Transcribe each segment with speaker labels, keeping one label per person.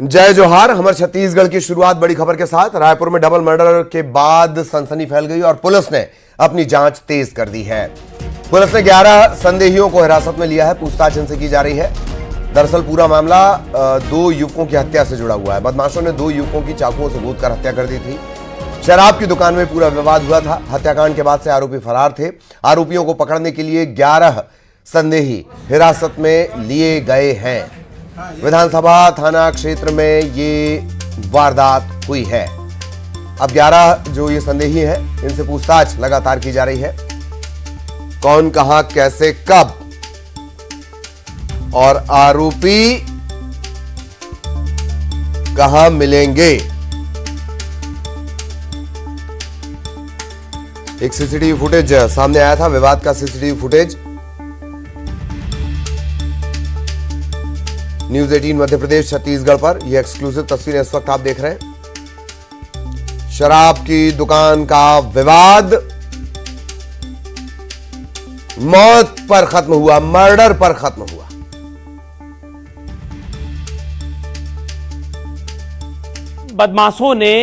Speaker 1: जय जोहार। हमारे छत्तीसगढ़ की शुरुआत बड़ी खबर के साथ। रायपुर में डबल मर्डर के बाद सनसनी फैल गई और पुलिस ने अपनी जांच तेज कर दी है। पुलिस ने 11 संदेहियों को हिरासत में लिया है, पूछताछ इनसे की जा रही है। दरअसल पूरा मामला 2 युवकों की हत्या से जुड़ा हुआ है। बदमाशों ने 2 युवकों की चाकुओं से कूदकर हत्या कर दी थी। शराब की दुकान में पूरा विवाद हुआ था। हत्याकांड के बाद से आरोपी फरार थे। आरोपियों को पकड़ने के लिए 11 संदेही हिरासत में लिए गए हैं। विधानसभा थाना क्षेत्र में ये वारदात हुई है। अब 11 जो ये संदेही हैं, इनसे पूछताछ लगातार की जा रही है। कौन, कहां, कैसे, कब और आरोपी कहां मिलेंगे। एक सीसीटीवी फुटेज सामने आया था, विवाद का CCTV footage. News 18 Madhya Pradesh Chhattisgarh पर यह एक्सक्लूसिव तस्वीरें इस वक्त आप देख रहे हैं। शराब की दुकान का विवाद मौत पर खत्म हुआ, मर्डर पर खत्म हुआ।
Speaker 2: बदमाशों ने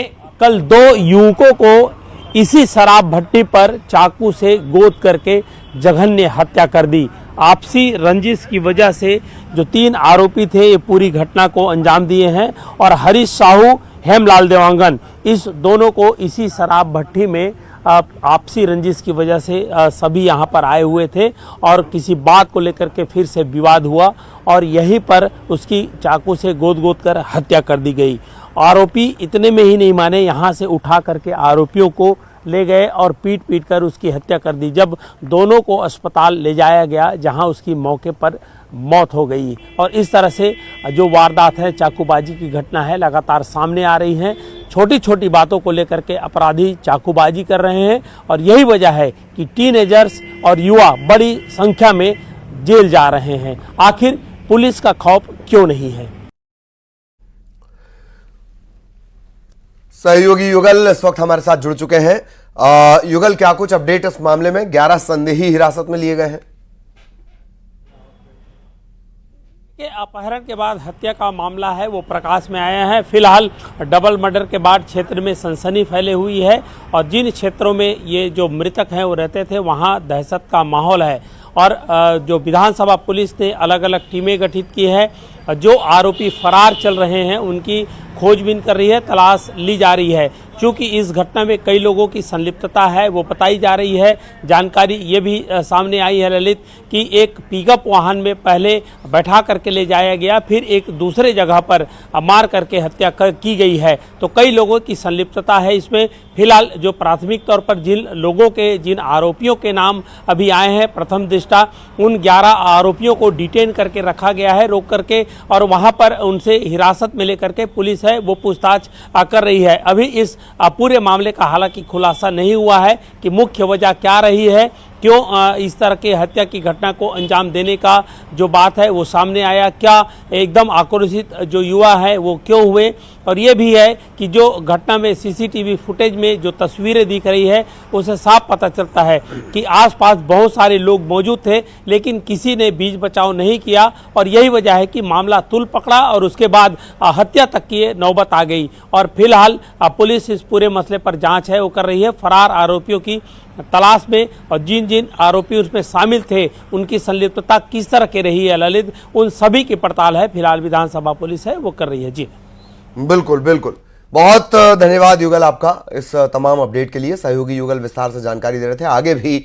Speaker 2: कल 2 युवकों को इसी शराब भट्टी पर चाकू से गोद करके जघन्य हत्या कर दी। आपसी रंजिश की वजह से जो 3 आरोपी थे ये पूरी घटना को अंजाम दिए हैं और हरीश साहू, हेमलाल देवांगन, इस दोनों को इसी शराब भट्टी में आपसी रंजिश की वजह से सभी यहाँ पर आए हुए थे और किसी बात को लेकर के फिर से विवाद हुआ और यहीं पर उसकी चाकू से गोद कर हत्या कर दी गई। आरोपी इतने में ही नहीं माने, यहाँ से उठा करके आरोपियों को ले गए और पीट कर उसकी हत्या कर दी। जब दोनों को अस्पताल ले जाया गया जहां उसकी मौके पर मौत हो गई। और इस तरह से जो वारदात है, चाकूबाजी की घटना है, लगातार सामने आ रही हैं। छोटी छोटी बातों को लेकर के अपराधी चाकूबाजी कर रहे हैं और यही वजह है कि टीनेजर्स और युवा बड़ी संख्या में जेल जा रहे हैं। आखिर पुलिस का खौफ क्यों नहीं है।
Speaker 1: सहयोगी युगल इस वक्त हमारे साथ जुड़ चुके हैं। युगल, क्या कुछ अपडेट इस मामले में? 11 संदेही हिरासत में लिए गए हैं।
Speaker 2: अपहरण के बाद हत्या का मामला है वो प्रकाश में आया है। फिलहाल डबल मर्डर के बाद क्षेत्र में सनसनी फैले हुई है और जिन क्षेत्रों में ये जो मृतक हैं वो रहते थे वहाँ दहशत का माहौल है और जो विधानसभा पुलिस ने अलग अलग टीमें गठित की है। जो आरोपी फरार चल रहे हैं उनकी खोजबीन कर रही है, तलाश ली जा रही है। क्योंकि इस घटना में कई लोगों की संलिप्तता है वो बताई जा रही है। जानकारी ये भी सामने आई है ललित कि एक पिकअप वाहन में पहले बैठा करके ले जाया गया, फिर एक दूसरे जगह पर मार करके हत्या की गई है। तो कई लोगों की संलिप्तता है इसमें। फिलहाल जो प्राथमिक तौर पर जिन आरोपियों के नाम अभी आए हैं प्रथम दृष्टा, उन 11 आरोपियों को डिटेन करके रखा गया है, रोक करके, और वहां पर उनसे हिरासत में लेकर के पुलिस है वो पूछताछ कर रही है। अभी इस पूरे मामले का हालांकि खुलासा नहीं हुआ है कि मुख्य वजह क्या रही है, क्यों इस तरह के हत्या की घटना को अंजाम देने का जो बात है वो सामने आया, क्या एकदम आक्रोशित जो युवा है वो क्यों हुए। और ये भी है कि जो घटना में सीसीटीवी फुटेज में जो तस्वीरें दिख रही है उसे साफ पता चलता है कि आसपास बहुत सारे लोग मौजूद थे लेकिन किसी ने बीच बचाव नहीं किया और यही वजह है कि मामला तुल पकड़ा और उसके बाद हत्या तक की नौबत आ गई। और फिलहाल पुलिस इस पूरे मसले पर जांच है वो कर रही है, फरार आरोपियों की तलाश में, और जिन आरोपी उसमें शामिल थे उनकी संलिप्तता किस तरह की रही है ललित, उन सभी की पड़ताल है फिलहाल विधानसभा पुलिस है वो कर रही है। जी
Speaker 1: बिल्कुल बिल्कुल, बहुत धन्यवाद युगल आपका इस तमाम अपडेट के लिए। सहयोगी युगल विस्तार से जानकारी दे रहे थे। आगे भी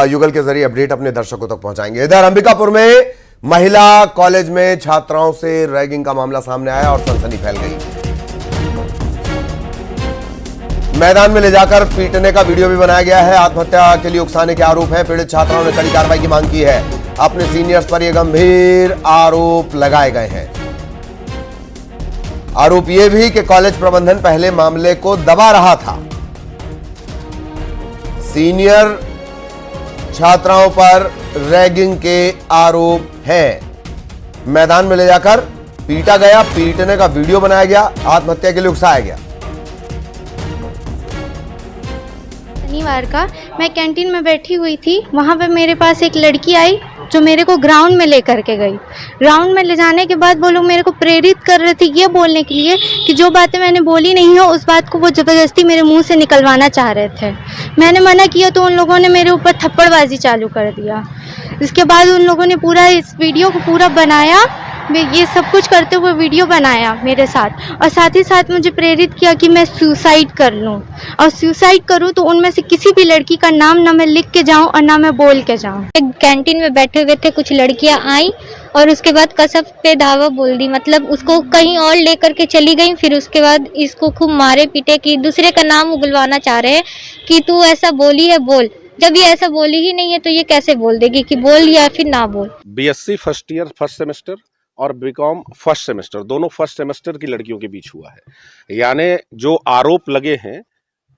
Speaker 1: युगल के जरिए अपडेट अपने दर्शकों तक पहुंचाएंगे। इधर अंबिकापुर में महिला कॉलेज में छात्राओं से रैगिंग का मामला सामने आया और सनसनी फैल गई। मैदान में ले जाकर पीटने का वीडियो भी बनाया गया है। आत्महत्या के लिए उकसाने के आरोप है। पीड़ित छात्राओं ने कड़ी कार्रवाई की मांग की है। अपने सीनियर्स पर यह गंभीर आरोप लगाए गए हैं। आरोप यह भी कि कॉलेज प्रबंधन पहले मामले को दबा रहा था। सीनियर छात्राओं पर रैगिंग के आरोप हैं। मैदान में ले जाकर पीटा गया, पीटने का वीडियो बनाया गया, आत्महत्या के लिए उकसाया गया।
Speaker 3: शनिवार का मैं कैंटीन में बैठी हुई थी, वहाँ पे मेरे पास एक लड़की आई जो मेरे को ग्राउंड में लेकर के गई। ग्राउंड में ले जाने के बाद वो लोग मेरे को प्रेरित कर रहे थे ये बोलने के लिए कि जो बातें मैंने बोली नहीं हो उस बात को वो ज़बरदस्ती मेरे मुंह से निकलवाना चाह रहे थे। मैंने मना किया तो उन लोगों ने मेरे ऊपर थप्पड़बाजी चालू कर दिया। इसके बाद उन लोगों ने पूरा इस वीडियो को पूरा बनाया, ये सब कुछ करते हुए वीडियो बनाया मेरे साथ, और साथ ही साथ मुझे प्रेरित किया कि मैं सुसाइड कर लूं, और सुसाइड करूं तो उनमें से किसी भी लड़की का नाम ना मैं लिख के जाऊं और ना मैं बोल के जाऊं। एक कैंटीन में बैठे हुए थे, कुछ लड़कियां आई और उसके बाद कसम पे धावा बोल दी, मतलब उसको कहीं और लेकर के चली गई। फिर उसके बाद इसको खूब मारे पीटे कि दूसरे का नाम उगलवाना चाह रहे हैं कि तू ऐसा बोली है बोल, जब ये ऐसा बोली ही नहीं है तो ये कैसे बोल देगी कि बोल या फिर ना बोल।
Speaker 4: BSc first year first semester और बीकॉम फर्स्ट सेमेस्टर दोनों फर्स्ट सेमेस्टर की लड़कियों के बीच हुआ है। यानी जो आरोप लगे हैं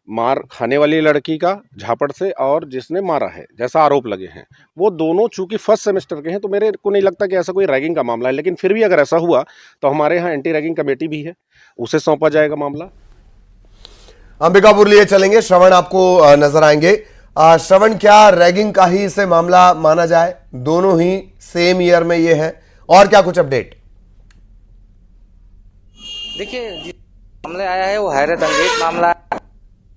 Speaker 4: मार खाने वाली लड़की का झापड़ से और जिसने मारा है, जैसा आरोप लगे हैं, वो दोनों चूंकि फर्स्ट सेमेस्टर के हैं तो मेरे को नहीं लगता कि ऐसा कोई रैगिंग का मामला है। लेकिन फिर भी अगर ऐसा हुआ तो हमारे यहाँ एंटी रैगिंग कमेटी भी है, उसे सौंपा जाएगा मामला।
Speaker 1: अंबिकापुर लिए चलेंगे, श्रवण आपको नजर आएंगे। श्रवण, क्या रैगिंग का ही इसे मामला माना जाए? दोनों ही सेम ईयर में ये है, और क्या कुछ अपडेट?
Speaker 5: देखिए, जिस मामले आया है वो हैरत अंगेज मामला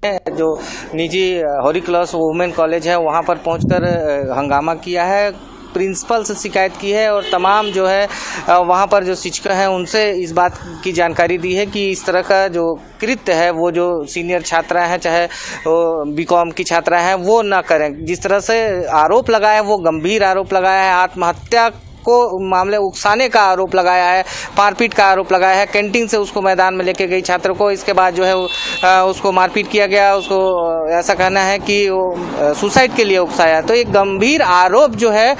Speaker 5: है। जो निजी हॉरिक्लॉस वुमेन कॉलेज है वहाँ पर पहुंचकर हंगामा किया है, प्रिंसिपल से शिकायत की है और तमाम जो है वहाँ पर जो शिक्षक हैं उनसे इस बात की जानकारी दी है कि इस तरह का जो कृत्य है वो जो सीनियर छात्रा हैं चाहे वो बीकॉम की छात्रा हैं वो ना करें। जिस तरह से आरोप लगाया है वो गंभीर आरोप लगाया है, आत्महत्या को मामले उकसाने का आरोप लगाया है, मारपीट का आरोप लगाया है। कैंटीन से उसको मैदान में लेके गई छात्र को, इसके बाद जो है उसको मारपीट किया गया, उसको ऐसा कहना है कि वो सुसाइड के लिए उकसाया। तो एक गंभीर आरोप जो है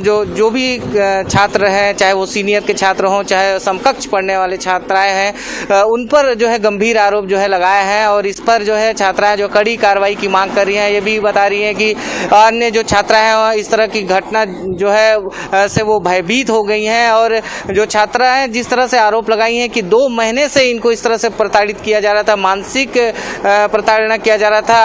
Speaker 5: जो भी छात्र हैं, चाहे वो सीनियर के छात्र हों चाहे समकक्ष पढ़ने वाले छात्राएं हैं, उन पर जो है गंभीर आरोप जो है लगाए हैं और इस पर जो है छात्राएं जो कड़ी कार्रवाई की मांग कर रही हैं। ये भी बता रही हैं कि अन्य जो छात्राएं हैं इस तरह की घटना जो है से वो भयभीत हो गई हैं और जो छात्रा हैं जिस तरह से आरोप लगाई हैं कि 2 महीने से इनको इस तरह से प्रताड़ित किया जा रहा था, मानसिक प्रताड़ना किया जा रहा था।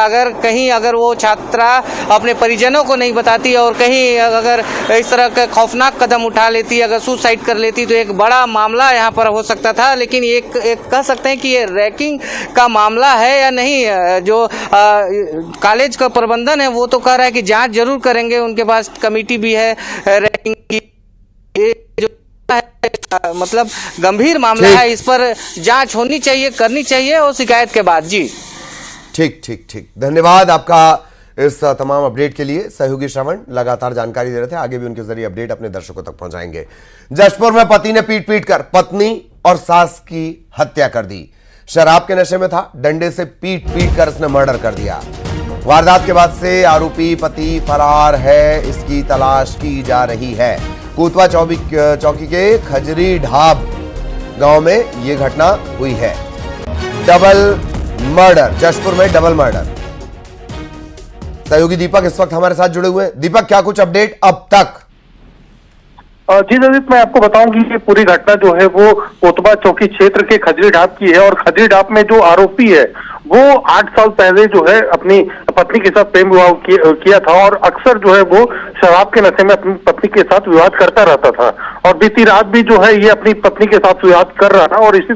Speaker 5: अगर वो छात्रा अपने परिजनों को नहीं बताती और कहीं अगर इस तरह का खौफनाक कदम उठा लेती, अगर सुसाइड कर लेती तो एक बड़ा मामला यहाँ पर हो सकता था। लेकिन एक कह सकते हैं कि ये रैगिंग का मामला है या नहीं, जो कॉलेज का प्रबंधन है वो तो कह रहा है कि जांच जरूर करेंगे, उनके पास कमेटी भी है रैगिंग की। ये जो है मतलब गंभीर मामला है, इस पर जांच होनी चाहिए, करनी चाहिए और शिकायत के बाद। जी
Speaker 1: ठीक, धन्यवाद आपका इस तमाम अपडेट के लिए। सहयोगी श्रवण लगातार जानकारी दे रहे थे, आगे भी उनके जरिए अपडेट अपने दर्शकों तक पहुंचाएंगे। जशपुर में पति ने पीट कर पत्नी और सास की हत्या कर दी। शराब के नशे में था, डंडे से पीट कर उसने मर्डर कर दिया। वारदात के बाद से आरोपी पति फरार है, इसकी तलाश की जा रही है। कोतवा चौकी के खजरी ढाब गांव में यह घटना हुई है। डबल मर्डर, जशपुर में डबल मर्डर। सहयोगी दीपक इस वक्त हमारे साथ जुड़े हुए हैं। दीपक, क्या कुछ अपडेट अब तक?
Speaker 6: जी ललित, मैं आपको बताऊं कि ये पूरी घटना जो है वो कोतवा चौकी क्षेत्र के खजरी ढाब की है और खजरी ढाब में जो आरोपी है वो 8 साल पहले जो है अपनी पत्नी के साथ प्रेम विवाह किया था और अक्सर जो है वो शराब के नशे में अपनी पत्नी के साथ विवाद करता रहता था और बीती रात भी जो है ये अपनी पत्नी के साथ विवाद कर रहा था और इसी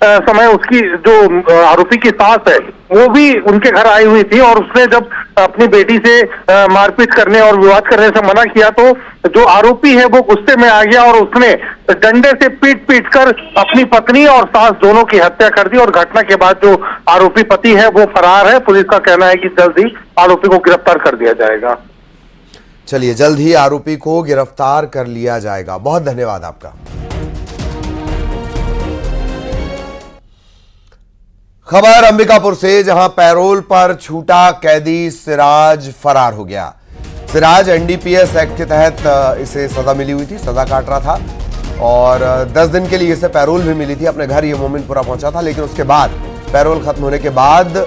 Speaker 6: समय उसकी जो आरोपी की सास है वो भी उनके घर आई हुई थी और उसने जब अपनी बेटी से मारपीट करने और विवाद करने से मना किया तो जो आरोपी है वो गुस्से में आ गया और उसने डंडे से पीट कर अपनी पत्नी और सास दोनों की हत्या कर दी और घटना के बाद जो आरोपी पति है वो फरार है। पुलिस का कहना है कि जल्द ही आरोपी को गिरफ्तार कर दिया जाएगा।
Speaker 1: चलिए, जल्द ही आरोपी को गिरफ्तार कर लिया जाएगा। बहुत धन्यवाद आपका। खबर अंबिकापुर से, जहां पैरोल पर छूटा कैदी सिराज फरार हो गया। सिराज एनडीपीएस एक्ट के तहत इसे सजा मिली हुई थी, सजा काट रहा था और 10 दिन के लिए इसे पैरोल भी मिली थी। अपने घर ये मोमिनपुरा पहुंचा था, लेकिन उसके बाद पैरोल खत्म होने के बाद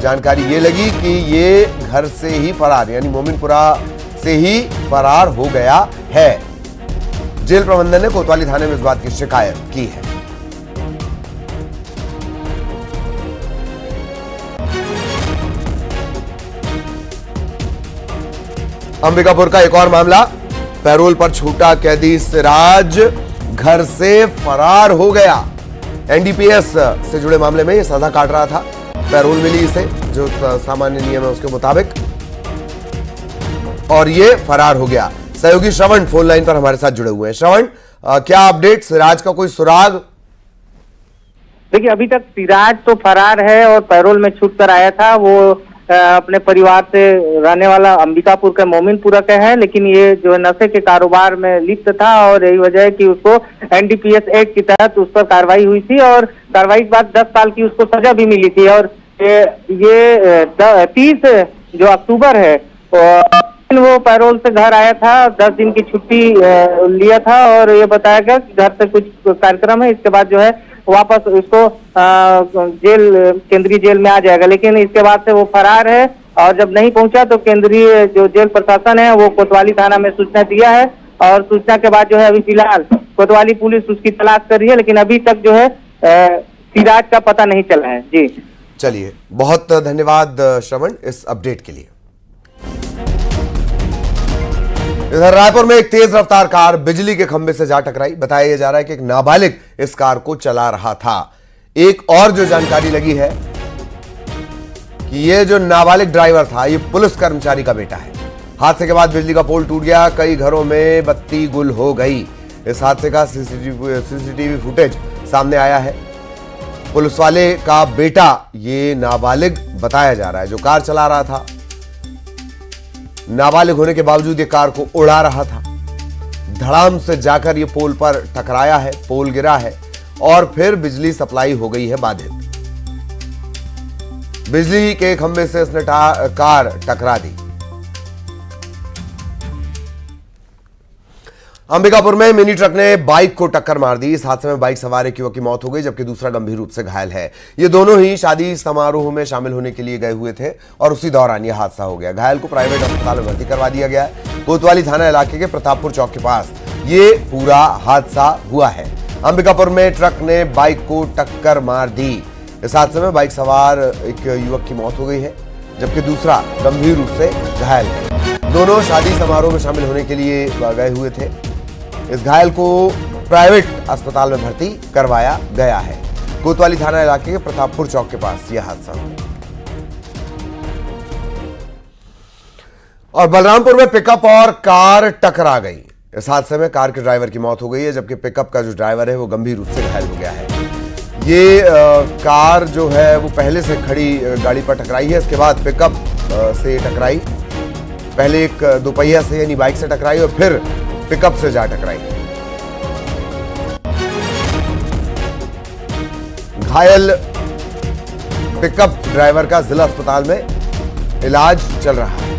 Speaker 1: जानकारी ये लगी कि ये घर से ही फरार, यानी मोमिनपुरा से ही फरार हो गया है। जेल प्रबंधन ने कोतवाली थाने में इस बात की शिकायत की है। अंबिकापुर का एक और मामला, पैरोल पर छूटा कैदी सिराज घर से फरार हो गया। एनडीपीएस से जुड़े मामले में ये सजा काट रहा था। पैरोल मिली इसे जो सामान्य नियम है उसके मुताबिक, और ये फरार हो गया। सहयोगी श्रवण फोन लाइन पर हमारे साथ जुड़े हुए हैं। श्रवण, क्या अपडेट, सिराज का कोई सुराग?
Speaker 5: देखिए, अभी तक सिराज तो फरार है और पैरोल में छूट कर आया था। वो अपने परिवार से रहने वाला अंबिकापुर का मोमिनपुरा का है, लेकिन ये जो नशे के कारोबार में लिप्त था और यही वजह है कि उसको एनडीपीएस एक्ट के तहत उस पर कार्रवाई हुई थी और कार्रवाई के बाद 10 साल की उसको सजा भी मिली थी। और ये 30 जो अक्टूबर है वो पैरोल से घर आया था, 10 दिन की छुट्टी लिया था और ये बताया गया कि घर से कुछ कार्यक्रम है, इसके बाद जो है वापस उसको केंद्रीय जेल में आ जाएगा। लेकिन इसके बाद से वो फरार है और जब नहीं पहुंचा तो केंद्रीय जो जेल प्रशासन है वो कोतवाली थाना में सूचना दिया है और सूचना के बाद जो है अभी फिलहाल कोतवाली पुलिस उसकी तलाश कर रही है, लेकिन अभी तक जो है सिराज का पता नहीं चला है। जी
Speaker 1: चलिए, बहुत धन्यवाद श्रवण इस अपडेट के लिए। इधर रायपुर में एक तेज रफ्तार कार बिजली के खंभे से जा टकराई। बताया जा रहा है कि एक नाबालिग इस कार को चला रहा था। एक और जो जानकारी लगी है कि ये जो नाबालिग ड्राइवर था ये पुलिस कर्मचारी का बेटा है। हादसे के बाद बिजली का पोल टूट गया, कई घरों में बत्ती गुल हो गई। इस हादसे का सीसीटीवी फुटेज सामने आया है। पुलिस वाले का बेटा ये नाबालिग बताया जा रहा है जो कार चला रहा था। नाबालिग होने के बावजूद ये कार को उड़ा रहा था। धड़ाम से जाकर ये पोल पर टकराया है, पोल गिरा है और फिर बिजली सप्लाई हो गई है बाधित। बिजली के खंभे से इसने कार टकरा दी। अंबिकापुर में मिनी ट्रक ने बाइक को टक्कर मार दी। इस हादसे में बाइक सवार एक युवक की मौत हो गई जबकि दूसरा गंभीर रूप से घायल है। ये दोनों ही शादी समारोह में शामिल होने के लिए गए हुए थे और उसी दौरान यह हादसा हो गया। घायल को प्राइवेट अस्पताल में भर्ती करवा दिया गया है। कोतवाली थाना इलाके के प्रतापपुर चौक के पास ये पूरा हादसा हुआ है। अंबिकापुर में ट्रक ने बाइक को टक्कर मार दी। इस हादसे में बाइक सवार एक युवक की मौत हो गई है जबकि दूसरा गंभीर रूप से घायल है। दोनों शादी समारोह में शामिल होने के लिए गए हुए थे। इस घायल को प्राइवेट अस्पताल में भर्ती करवाया गया है। कोतवाली थाना इलाके के प्रतापपुर चौक के पास यह हादसा हुआ। और बलरामपुर में पिकअप और कार टकरा गई। इस हादसे में कार के ड्राइवर की मौत हो गई है जबकि पिकअप का जो ड्राइवर है वो गंभीर रूप से घायल हो गया है। ये कार जो है वो पहले से खड़ी गाड़ी पर टकराई है, इसके बाद पिकअप से टकराई। पहले एक दोपहिया से यानी बाइक से टकराई और फिर पिकअप से जा टकराई। घायल पिकअप ड्राइवर का जिला अस्पताल में इलाज चल रहा है।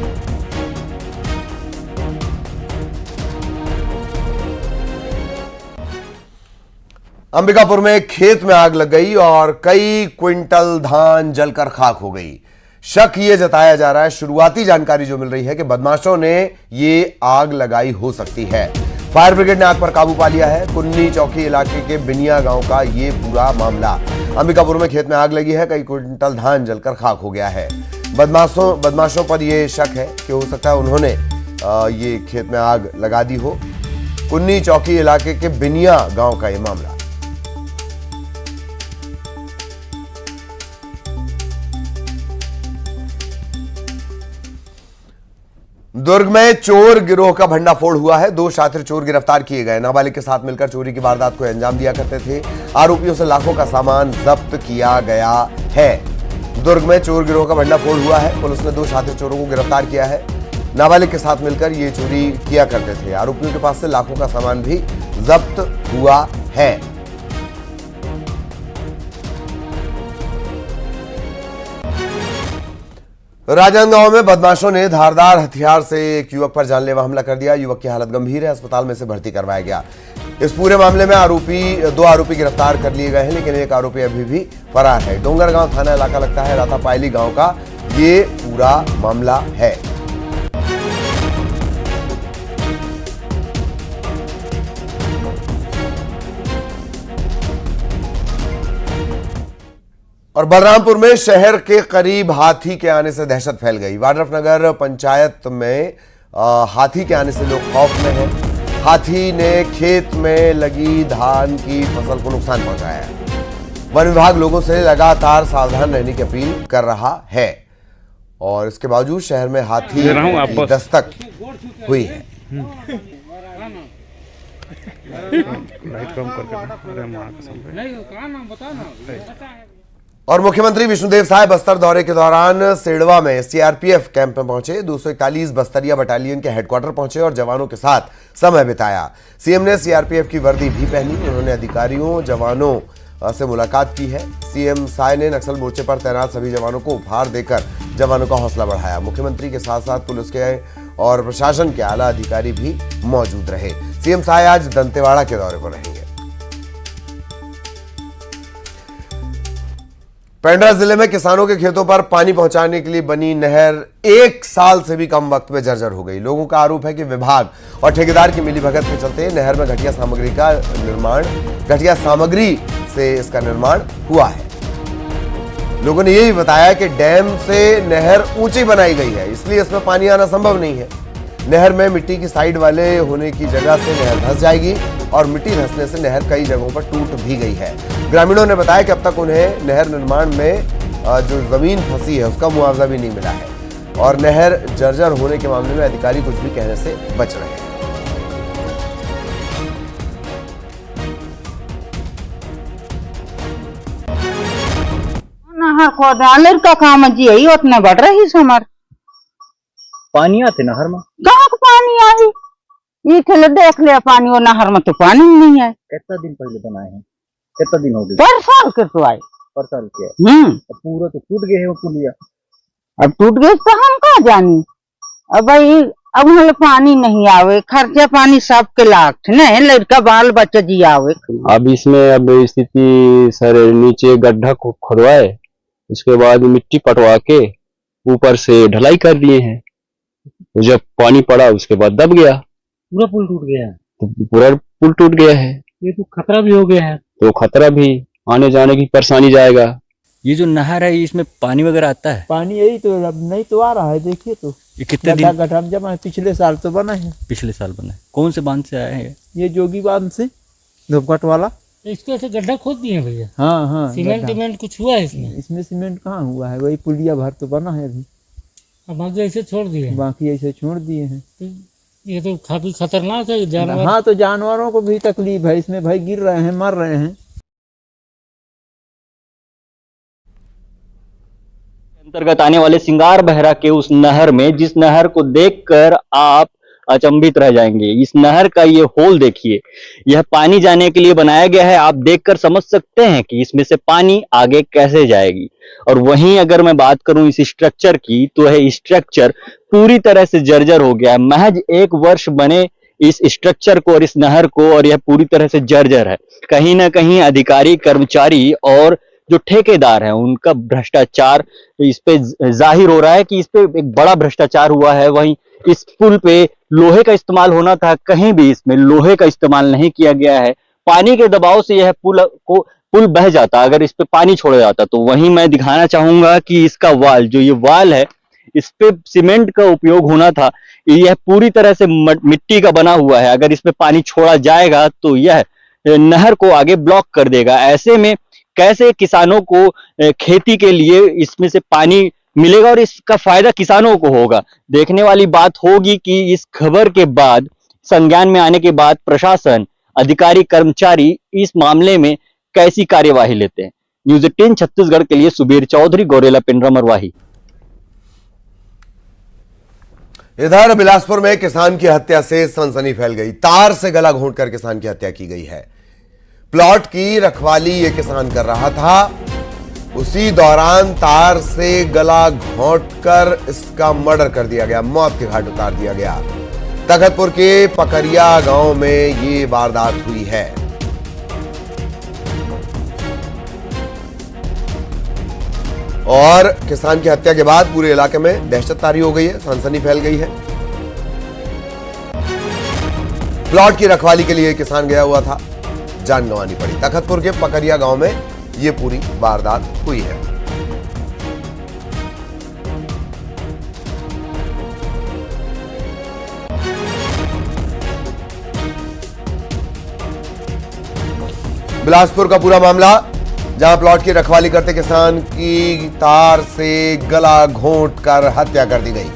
Speaker 1: अंबिकापुर में खेत में आग लग गई और कई क्विंटल धान जलकर खाक हो गई। शक ये जताया जा रहा है, शुरुआती जानकारी जो मिल रही है कि बदमाशों ने ये आग लगाई हो सकती है। फायर ब्रिगेड ने आग पर काबू पा लिया है। कुन्नी चौकी इलाके के बिनिया गांव का ये पूरा मामला। अंबिकापुर में खेत में आग लगी है, कई क्विंटल धान जलकर खाक हो गया है। बदमाशों पर यह शक है कि हो सकता है उन्होंने ये खेत में आग लगा दी हो। कुन्नी चौकी इलाके के बिनिया गांव का यह मामला। दुर्ग में चोर गिरोह का भंडाफोड़ हुआ है। 2 शातिर चोर गिरफ्तार किए गए। नाबालिग के साथ मिलकर चोरी की वारदात को अंजाम दिया करते थे। आरोपियों से लाखों का सामान जब्त किया गया है। दुर्ग में चोर गिरोह का भंडाफोड़ हुआ है। पुलिस ने 2 शातिर चोरों को गिरफ्तार किया है। नाबालिग के साथ मिलकर ये चोरी किया करते थे। आरोपियों के पास से लाखों का सामान भी जब्त हुआ है। राजनांदगांव में बदमाशों ने धारदार हथियार से एक युवक पर जानलेवा हमला कर दिया। युवक की हालत गंभीर है, अस्पताल में से भर्ती करवाया गया। इस पूरे मामले में 2 आरोपी गिरफ्तार कर लिए गए हैं, लेकिन एक आरोपी अभी भी फरार है। डोंगरगांव थाना इलाका लगता है रातापायली गांव का ये पूरा मामला है। और बलरामपुर में शहर के करीब हाथी के आने से दहशत फैल गई। वाड्रफनगर पंचायत में हाथी के आने से लोग खौफ में हैं। हाथी ने खेत में लगी धान की फसल को नुकसान पहुंचाया है। वन विभाग लोगों से लगातार सावधान रहने की अपील कर रहा है और इसके बावजूद शहर में हाथी की दस्तक हुई है। और मुख्यमंत्री विष्णुदेव साय बस्तर दौरे के दौरान सेड़वा में सीआरपीएफ कैंप में पहुंचे। 241 बस्तरिया बटालियन के हेडक्वार्टर पहुंचे और जवानों के साथ समय बिताया। सीएम ने सीआरपीएफ की वर्दी भी पहनी। उन्होंने अधिकारियों जवानों से मुलाकात की है। सीएम साय ने नक्सल मोर्चे पर तैनात सभी जवानों को उपहार देकर जवानों का हौसला बढ़ाया। मुख्यमंत्री के साथ साथ पुलिस के और प्रशासन के आला अधिकारी भी मौजूद रहे। सीएम साय आज दंतेवाड़ा के दौरे पर रहेंगे। पेंड्रा जिले में किसानों के खेतों पर पानी पहुंचाने के लिए बनी नहर 1 साल से भी कम वक्त में जर्जर हो गई। लोगों का आरोप है कि विभाग और ठेकेदार की मिलीभगत के चलते नहर में घटिया सामग्री से इसका निर्माण हुआ है। लोगों ने यही बताया कि डैम से नहर ऊंची बनाई गई है, इसलिए इसमें पानी आना संभव नहीं है। नहर में मिट्टी की साइड वाले होने की जगह से नहर धंस जाएगी और मिट्टी धंसने से नहर कई जगहों पर टूट भी गई है। ग्रामीणों ने बताया कि अब तक उन्हें नहर निर्माण में जो जमीन फंसी है उसका मुआवजा भी नहीं मिला है और नहर जर्जर होने के मामले में अधिकारी कुछ भी कहने से बच रहे हैं।
Speaker 7: खोदालर का काम जी यही उतना बढ़ रही हमार
Speaker 8: पानी आते नहर में
Speaker 7: कहाँ को पानी आई ये खेल देख लिया पानी और नहर में तो पानी नहीं है।
Speaker 8: कितना दिन पहले बनाए हैं? कितना दिन हो गए?
Speaker 7: पर साल के तो आए।
Speaker 8: पर साल के
Speaker 7: पूरा
Speaker 8: तो टूट गए है वो पुलिया।
Speaker 7: अब टूट गए तो हम कहाँ जानी। अब भाई अब हम पानी नहीं आवे, खर्चा पानी सबके लाख न लड़का बाल बच्चा जी आवे।
Speaker 9: अब इसमें अब स्थिति सर नीचे गड्ढा को खोदवाए, उसके बाद मिट्टी पटवा के ऊपर से ढलाई कर दिए हैं। जब पानी पड़ा उसके बाद दब गया,
Speaker 8: पूरा पुल टूट गया है।
Speaker 9: तो पूरा पुल टूट गया है।
Speaker 8: ये तो खतरा भी हो गया है।
Speaker 9: तो खतरा भी, आने जाने की परेशानी जाएगा।
Speaker 10: ये जो नहर है इसमें पानी वगैरह आता है?
Speaker 11: पानी यही तो अब नहीं तो आ रहा है, देखिए तो
Speaker 10: ये कितने दिन
Speaker 11: गड्ढा जमा है। पिछले साल तो बना है।
Speaker 10: पिछले साल बना है। कौन से बांध से आया है?
Speaker 11: ये जोगी बांध से, धूपघाट वाला।
Speaker 8: इसको ऐसे गड्ढा खोद दिए भैया?
Speaker 11: हाँ
Speaker 8: सीमेंट कुछ हुआ है इसमें?
Speaker 11: इसमें सीमेंट कहाँ हुआ है, वही पुलिया भर तो बना है अभी।
Speaker 8: बाकी ऐसे छोड़ दिए?
Speaker 11: बाकी ऐसे छोड़ दिए हैं।
Speaker 8: ये तो काफी खतरनाक है जानवर।
Speaker 11: हाँ तो जानवरों को भी तकलीफ है इसमें भाई, गिर रहे हैं, मर रहे हैं।
Speaker 10: अंतर्गत आने वाले सिंगार बहरा के उस नहर में, जिस नहर को देखकर आप अचंभित रह जाएंगे। इस नहर का ये होल देखिए, यह पानी जाने के लिए बनाया गया है। आप देखकर समझ सकते हैं कि इसमें से पानी आगे कैसे जाएगी। और वहीं अगर मैं बात करूं इस स्ट्रक्चर की, तो यह स्ट्रक्चर पूरी तरह से जर्जर हो गया है। महज 1 वर्ष बने इस स्ट्रक्चर को और इस नहर को, और यह पूरी तरह से जर्जर है। कहीं ना कहीं अधिकारी, कर्मचारी और जो ठेकेदार हैं उनका भ्रष्टाचार इस पे जाहिर हो रहा है कि इस पे एक बड़ा भ्रष्टाचार हुआ है। वहीं इस पुल पे लोहे का इस्तेमाल होना था, कहीं भी इसमें लोहे का इस्तेमाल नहीं किया गया है। पानी के दबाव से यह पुल बह जाता अगर इस पे पानी छोड़ा जाता तो। वहीं मैं दिखाना चाहूंगा कि इसका वाल, जो ये वाल है, इस पे सीमेंट का उपयोग होना था। यह पूरी तरह से मिट्टी का बना हुआ है। अगर इस पे पानी छोड़ा जाएगा तो यह नहर को आगे ब्लॉक कर देगा। ऐसे में कैसे किसानों को खेती के लिए इसमें से पानी मिलेगा और इसका फायदा किसानों को होगा। देखने वाली बात होगी कि इस खबर के बाद, संज्ञान में आने के बाद प्रशासन, अधिकारी, कर्मचारी इस मामले में कैसी कार्यवाही लेते हैं। न्यूज़ 18 छत्तीसगढ़ के लिए सुबीर चौधरी, गौरेला पेंड्रा मरवाही।
Speaker 1: इधर बिलासपुर में किसान की हत्या से सनसनी फैल गई। तार से गला घोंटकर किसान की हत्या की गई है। प्लॉट की रखवाली ये किसान कर रहा था, उसी दौरान तार से गला घोंटकर इसका मर्डर कर दिया गया, मौत के घाट उतार दिया गया। तखतपुर के पकरिया गांव में ये वारदात हुई है। और किसान की हत्या के बाद पूरे इलाके में दहशत तारी हो गई है, सनसनी फैल गई है। प्लॉट की रखवाली के लिए किसान गया हुआ था, जान गंवानी पड़ी। तखतपुर के पकरिया गांव में यह पूरी वारदात हुई है। बिलासपुर का पूरा मामला, जहां प्लॉट की रखवाली करते किसान की तार से गला घोंट कर हत्या कर दी गई।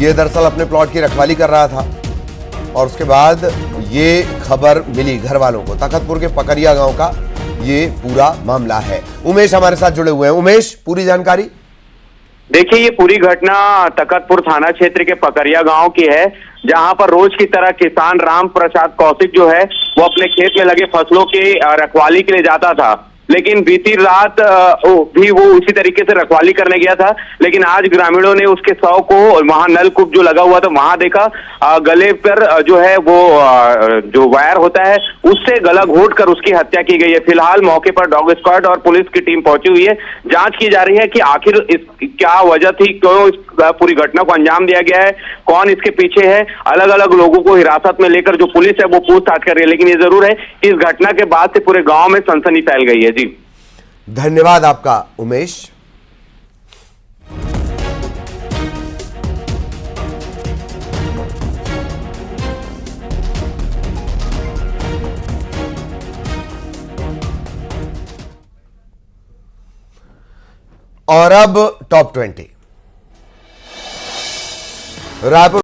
Speaker 1: ये दरअसल अपने प्लॉट की रखवाली कर रहा था और उसके बाद ये खबर मिली घर वालों को। तखतपुर के पकरिया गांव का ये पूरा मामला है। उमेश हमारे साथ जुड़े हुए हैं। उमेश, पूरी जानकारी।
Speaker 12: देखिए, ये पूरी घटना तखतपुर थाना क्षेत्र के पकरिया गांव की है, जहां पर रोज की तरह किसान राम प्रसाद कौशिक जो है वो अपने खेत में लगे फसलों की रखवाली के लिए जाता था। लेकिन बीती रात भी वो उसी तरीके से रखवाली करने गया था, लेकिन आज ग्रामीणों ने उसके शव को वहां नलकूप जो लगा हुआ था वहां देखा। गले पर जो है वो जो वायर होता है उससे गला घोंट कर उसकी हत्या की गई है। फिलहाल मौके पर डॉग स्क्वाड और पुलिस की टीम पहुंची हुई है। जांच की जा रही है कि आखिर इस क्या वजह थी, क्यों इस पूरी घटना को अंजाम दिया गया है, कौन इसके पीछे है। अलग अलग लोगों को हिरासत में लेकर जो पुलिस है वो पूछताछ कर रही है। लेकिन ये जरूर है कि इस घटना के बाद से पूरे गांव में सनसनी फैल गई है। जी,
Speaker 1: धन्यवाद आपका उमेश। और अब टॉप 20 रायपुर